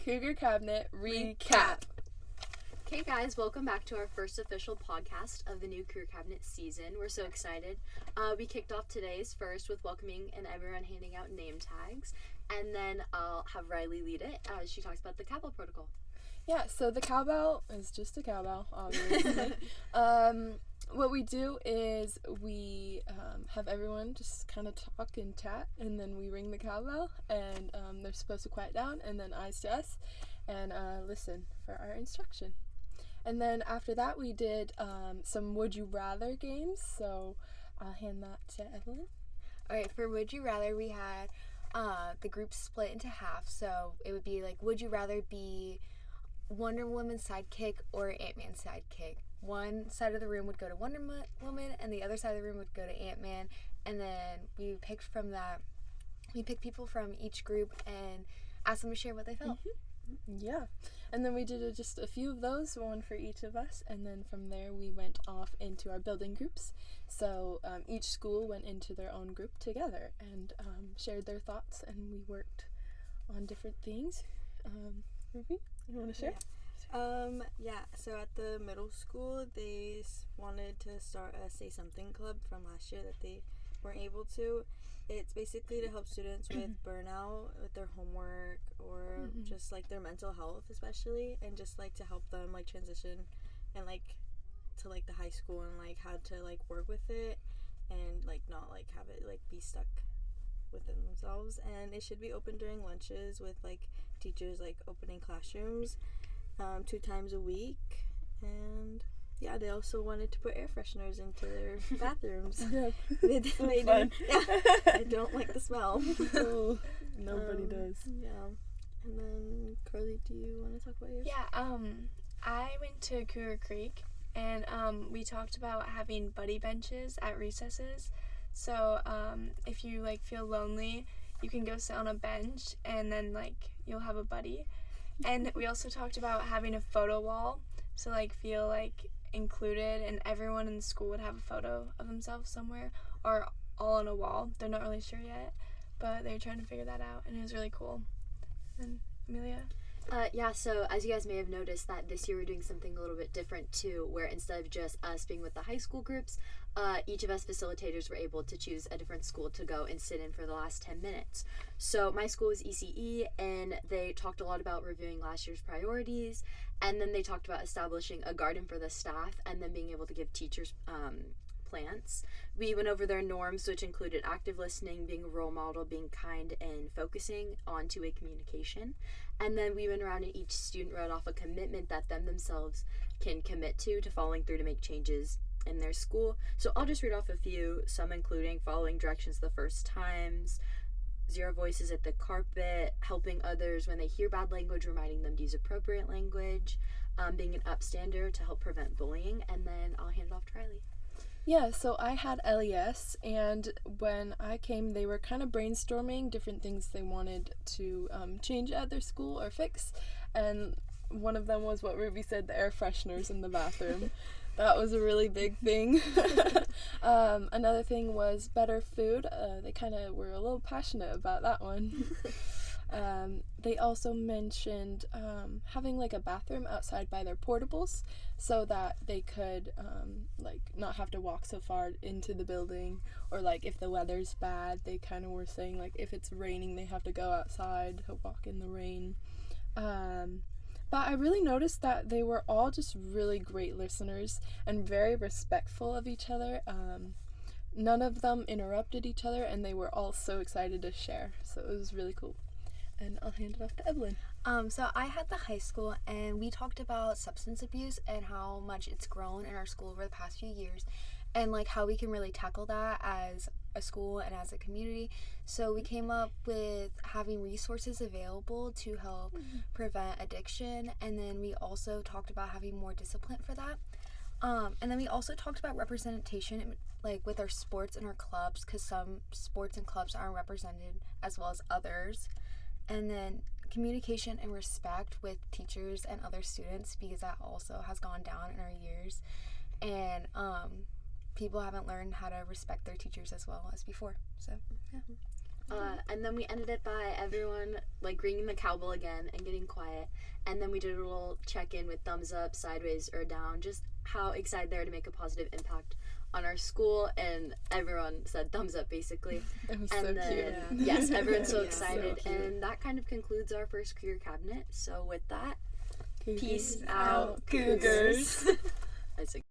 Cougar Cabinet Recap. Okay guys, welcome back to our first official podcast of the new Cougar Cabinet season. We're so excited. We kicked off today's first with welcoming and everyone handing out name tags. And then I'll have Riley lead it as she talks about the cowbell protocol. Yeah, so the cowbell is just a cowbell, obviously. What we do is we have everyone just kind of talk and chat, and then we ring the cowbell, and they're supposed to quiet down, and then eyes to us, and listen for our instruction. And then after that, we did some Would You Rather games, so I'll hand that to Evelyn. All right, for Would You Rather, we had the group split into half, so it would be like, would you rather be Wonder Woman's sidekick or Ant-Man's sidekick? One side of the room would go to Wonder Woman, and the other side of the room would go to Ant-Man, and then we picked people from each group and asked them to share what they felt. Mm-hmm. Yeah, and then we did just a few of those, one for each of us, and then from there we went off into our building groups. So each school went into their own group together and shared their thoughts, and we worked on different things. Ruby, you want to share? So at the middle school, they wanted to start a Say Something club from last year that they weren't able to. It's basically to help students with burnout, with their homework, or just like their mental health especially, and just like to help them like transition and like to like the high school and like how to like work with it and like not like have it like be stuck within themselves. And it should be open during lunches with like teachers like opening classrooms 2 times a week. And yeah, they also wanted to put air fresheners into their bathrooms. Yeah, they didn't. Yeah, I don't like the smell. Oh, nobody does. Yeah. And then Carly, do you want to talk about yours? Yeah, I went to Cougar Creek, and we talked about having buddy benches at recesses. So if you like feel lonely, you can go sit on a bench, and then like you'll have a buddy. And we also talked about having a photo wall, so like feel like included, and everyone in the school would have a photo of themselves somewhere or all on a wall. They're not really sure yet, but they're trying to figure that out, and it was really cool. And Amelia? So as you guys may have noticed that this year we're doing something a little bit different too, where instead of just us being with the high school groups, each of us facilitators were able to choose a different school to go and sit in for the last 10 minutes. So my school is ECE, and they talked a lot about reviewing last year's priorities, and then they talked about establishing a garden for the staff, and then being able to give teachers plants. We went over their norms, which included active listening, being a role model, being kind, and focusing on two-way communication. And then we went around and each student wrote off a commitment that themselves can commit to following through to make changes in their school. So I'll just read off a few, some including following directions the first times, 0 voices at the carpet, helping others when they hear bad language, reminding them to use appropriate language, being an upstander to help prevent bullying. And then I'll hand it off to Riley. Yeah, so I had LES, and when I came, they were kind of brainstorming different things they wanted to change at their school or fix, and one of them was what Ruby said, the air fresheners in the bathroom. That was a really big thing. Another thing was better food. They kind of were a little passionate about that one. They also mentioned having like a bathroom outside by their portables so that they could like not have to walk so far into the building, or like if the weather's bad, they kind of were saying like if it's raining they have to go outside to walk in the rain. But I really noticed that they were all just really great listeners and very respectful of each other. None of them interrupted each other, and they were all so excited to share, so it was really cool. And I'll hand it off to Evelyn. So I had the high school, and we talked about substance abuse and how much it's grown in our school over the past few years, and like how we can really tackle that as a school and as a community. So we came up with having resources available to help prevent addiction, and then we also talked about having more discipline for that. And then we also talked about representation, like with our sports and our clubs, because some sports and clubs aren't represented as well as others. And then communication and respect with teachers and other students, because that also has gone down in our years. And people haven't learned how to respect their teachers as well as before. So, yeah. And then we ended it by everyone like ringing the cowbell again and getting quiet. And then we did a little check-in with thumbs up, sideways, or down, just how excited they are to make a positive impact on our school. And everyone said thumbs up, basically. It was And so then, cute. yes, everyone's so Yeah, excited. so cute. And that kind of concludes our first Cougar Cabinet. So with that, peace Out, out, Cougars. That's a